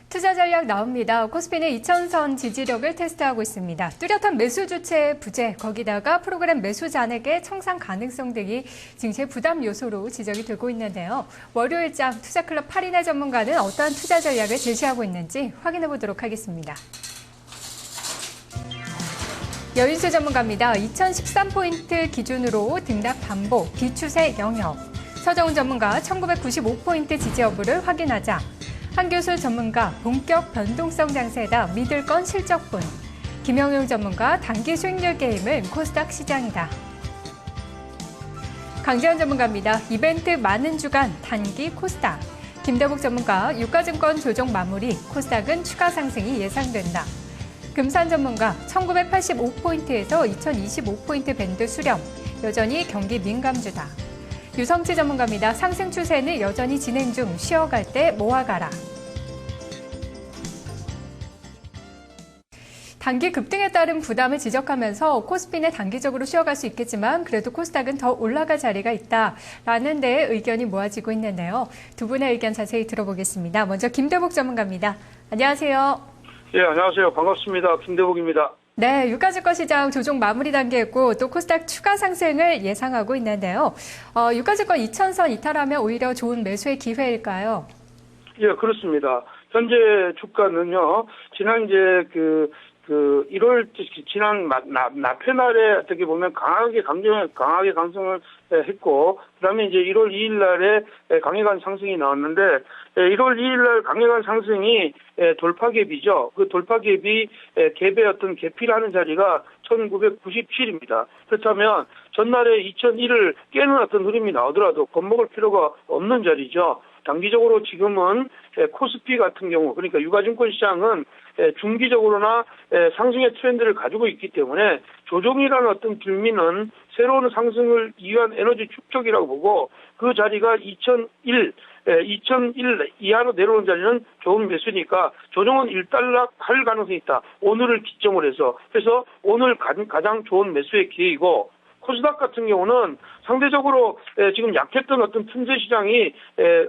투자 전략 나옵니다. 코스피는 2000선 지지력을 테스트하고 있습니다. 뚜렷한 매수 주체의 부재, 거기다가 프로그램 매수 잔액의 청산 가능성 등이 증시의 부담 요소로 지적이 되고 있는데요. 월요일장 투자클럽 8인의 전문가는 어떠한 투자 전략을 제시하고 있는지 확인해 보도록 하겠습니다. 여인수 전문가입니다. 2013포인트 기준으로 등락 반복, 기추세 영역. 서정훈 전문가 1995포인트 지지 여부를 확인하자. 한교수 전문가 본격 변동성 장세다 믿을 건 실적뿐. 김영용 전문가 단기 수익률 게임은 코스닥 시장이다. 강재원 전문가입니다. 이벤트 많은 주간 단기 코스닥. 김대복 전문가 유가증권 조정 마무리 코스닥은 추가 상승이 예상된다. 금산 전문가 1985포인트에서 2025포인트 밴드 수렴. 여전히 경기 민감주다. 유성치 전문가입니다. 상승 추세는 여전히 진행 중 쉬어갈 때 모아가라. 단기 급등에 따른 부담을 지적하면서 코스피는 단기적으로 쉬어갈 수 있겠지만 그래도 코스닥은 더 올라갈 자리가 있다라는 데 의견이 모아지고 있는데요. 두 분의 의견 자세히 들어보겠습니다. 먼저 김대복 전문가입니다. 안녕하세요. 예, 안녕하세요. 반갑습니다. 김대복입니다. 네, 유가증권 시장 조정 마무리 단계였고 또 코스닥 추가 상승을 예상하고 있는데요. 유가증권 2000선 이탈하면 오히려 좋은 매수의 기회일까요? 예, 그렇습니다. 현재 주가는요, 지난 이제 1월, 지난 납회 날에 어떻게 보면 강하게 강성을 했고, 그 다음에 이제 1월 2일 날에 강력한 상승이 나왔는데, 1월 2일 날 강력한 상승이 돌파갭이죠. 그 돌파갭이 갭의 어떤 개피라는 자리가 1997입니다. 그렇다면 전날에 2001을 깨는 어떤 흐름이 나오더라도 겁먹을 필요가 없는 자리죠. 단기적으로 지금은 코스피 같은 경우, 그러니까 유가증권 시장은 중기적으로나 상승의 트렌드를 가지고 있기 때문에 조정이라는 어떤 빌미는 새로운 상승을 위한 에너지 축적이라고 보고 그 자리가 2001 이하로 내려오는 자리는 좋은 매수니까 조정은 일단락할 가능성이 있다. 오늘을 기점으로 해서. 그래서 오늘 가장 좋은 매수의 기회이고 코스닥 같은 경우는 상대적으로 지금 약했던 어떤 틈새 시장이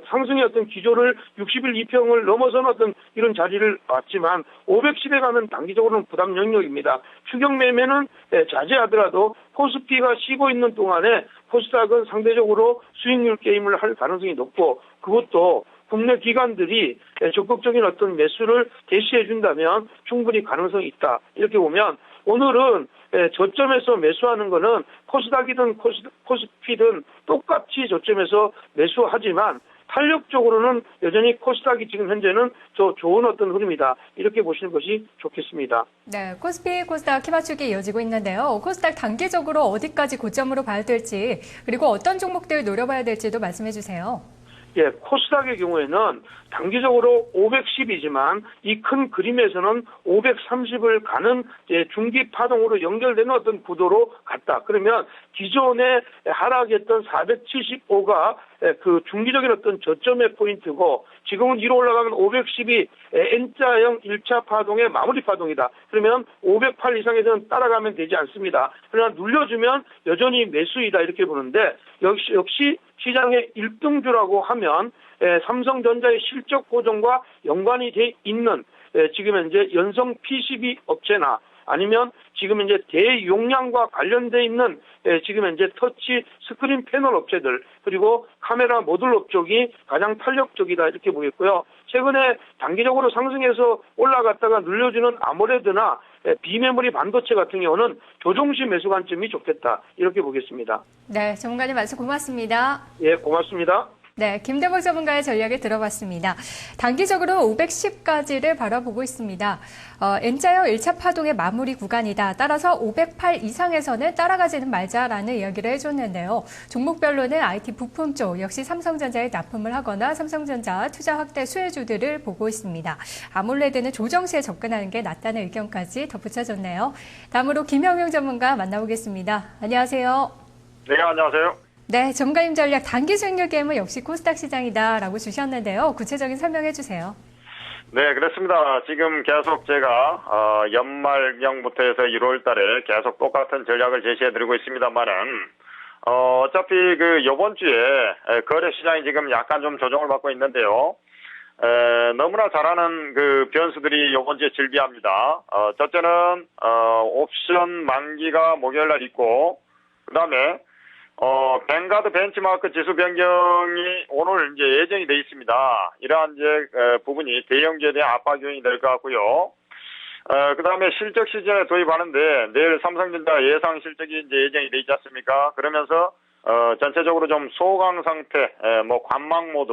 상승의 어떤 기조를 60일 이평을 넘어서는 어떤 이런 자리를 왔지만 510에 가는 단기적으로는 부담 영역입니다. 추격 매매는 자제하더라도 코스피가 쉬고 있는 동안에 코스닥은 상대적으로 수익률 게임을 할 가능성이 높고 그것도 국내 기관들이 적극적인 어떤 매수를 개시해 준다면 충분히 가능성이 있다. 이렇게 보면 오늘은 저점에서 매수하는 거는 코스닥이든 코스피든 똑같이 저점에서 매수하지만 탄력적으로는 여전히 코스닥이 지금 현재는 더 좋은 어떤 흐름이다. 이렇게 보시는 것이 좋겠습니다. 네, 코스피, 코스닥 키맞추기 이어지고 있는데요. 코스닥 단기적으로 어디까지 고점으로 봐야 될지 그리고 어떤 종목들 노려봐야 될지도 말씀해 주세요. 예, 코스닥의 경우에는 단기적으로 510이지만 이 큰 그림에서는 530을 가는 중기 파동으로 연결되는 어떤 구도로 갔다. 그러면 기존에 하락했던 475가 그 중기적인 어떤 저점의 포인트고 지금은 위로 올라가면 510이 N자형 1차 파동의 마무리 파동이다. 그러면 508 이상에서는 따라가면 되지 않습니다. 그러나 눌려주면 여전히 매수이다 이렇게 보는데 역시 시장의 1등주라고 하면 삼성전자의 실적 보정과 연관이 돼 있는 지금 현재 연성 PCB 업체나 아니면 지금 이제 대용량과 관련돼 있는 지금 현재 터치 스크린 패널 업체들 그리고 카메라 모듈 업종이 가장 탄력적이다 이렇게 보겠고요. 최근에 단기적으로 상승해서 올라갔다가 눌려주는 아모레드나 비메모리 반도체 같은 경우는 조정시 매수 관점이 좋겠다 이렇게 보겠습니다. 네, 전문가님 말씀 고맙습니다. 예, 고맙습니다. 네, 김대복 전문가의 전략을 들어봤습니다. 단기적으로 510까지를 바라보고 있습니다. N자형 1차 파동의 마무리 구간이다. 따라서 508 이상에서는 따라가지는 말자라는 이야기를 해줬는데요. 종목별로는 IT 부품 쪽 역시 삼성전자에 납품을 하거나 삼성전자 투자 확대 수혜주들을 보고 있습니다. 아몰레드는 조정시에 접근하는 게 낫다는 의견까지 덧붙여졌네요. 다음으로 김영용 전문가 만나보겠습니다. 안녕하세요. 네, 안녕하세요. 네, 전문가님 전략 단기 수익률 게임은 역시 코스닥 시장이다라고 주셨는데요. 구체적인 설명해 주세요. 네, 그렇습니다. 지금 계속 제가 연말경부터 해서 1월 달에 계속 똑같은 전략을 제시해드리고 있습니다만은 어차피 그 이번 주에 거래 시장이 지금 약간 좀 조정을 받고 있는데요. 너무나 잘하는 그 변수들이 이번 주에 즐비합니다. 첫째는 옵션 만기가 목요일 날 있고, 그 다음에 뱅가드 벤치마크 지수 변경이 오늘 이제 예정이 돼 있습니다. 이러한 이제 부분이 대형주에 대한 압박 요인이 될 것 같고요. 그 다음에 실적 시즌에 도입하는데 내일 삼성전자 예상 실적이 이제 예정이 돼 있지 않습니까? 그러면서 전체적으로 좀 소강 상태, 뭐 관망 모드,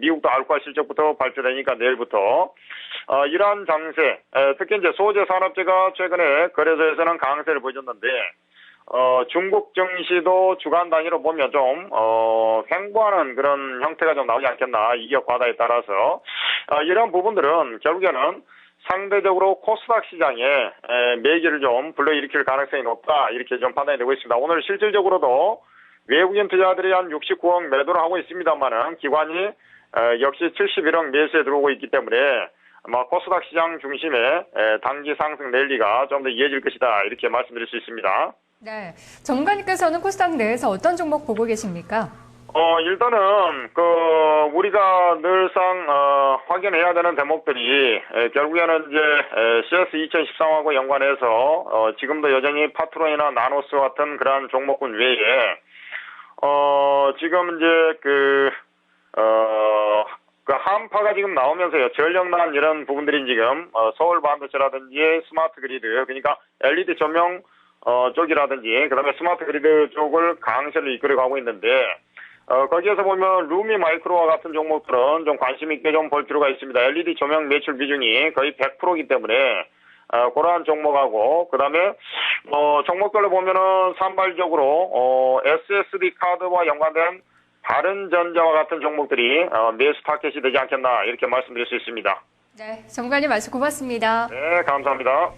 미국도 알과 실적부터 발표되니까 내일부터 이러한 장세, 특히 이제 소재 산업재가 최근에 거래소에서는 강세를 보여줬는데 중국 증시도 주간 단위로 보면 좀 횡보하는 그런 형태가 좀 나오지 않겠나, 이격 과다에 따라서 이런 부분들은 결국에는 상대적으로 코스닥 시장에 매기를 좀 불러일으킬 가능성이 높다, 이렇게 좀 판단이 되고 있습니다. 오늘 실질적으로도 외국인 투자들이 한 69억 매도를 하고 있습니다만은 기관이 역시 71억 매수에 들어오고 있기 때문에 아마 코스닥 시장 중심의 단기 상승 랠리가 좀 더 이어질 것이다, 이렇게 말씀드릴 수 있습니다. 네, 전문가님께서는 코스닥 내에서 어떤 종목 보고 계십니까? 일단은 우리가 늘상 확인해야 되는 대목들이 결국에는 이제 CS 2013하고 연관해서 지금도 여전히 파트론이나 나노스 같은 그러한 종목군 외에 지금 이제 한파가 지금 나오면서요, 전력난 이런 부분들이 지금 서울 반도체라든지 스마트 그리드, 그러니까 LED 조명 쪽이라든지 그다음에 스마트 그리드 쪽을 강세를 이끌어가고 있는데 거기에서 보면 루미 마이크로와 같은 종목들은 좀 관심 있게 좀 볼 필요가 있습니다. LED 조명 매출 비중이 거의 100%이기 때문에 그러한 종목하고, 그 다음에 종목별로 보면은 산발적으로 SSD 카드와 연관된 바른전자와 같은 종목들이 매수 타켓이 되지 않겠나, 이렇게 말씀드릴 수 있습니다. 네, 전문가님 말씀 고맙습니다. 네, 감사합니다.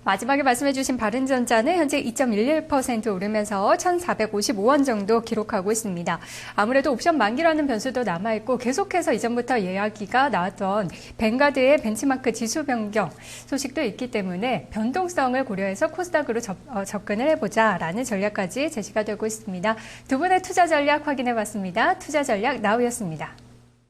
마지막에 말씀해주신 바른전자는 현재 2.11% 오르면서 1,455원 정도 기록하고 있습니다. 아무래도 옵션 만기라는 변수도 남아있고 계속해서 이전부터 이야기가 나왔던 뱅가드의 벤치마크 지수 변경 소식도 있기 때문에 변동성을 고려해서 코스닥으로 접근을 해보자라는 전략까지 제시가 되고 있습니다. 두 분의 투자 전략 확인해봤습니다. 투자 전략 나우였습니다.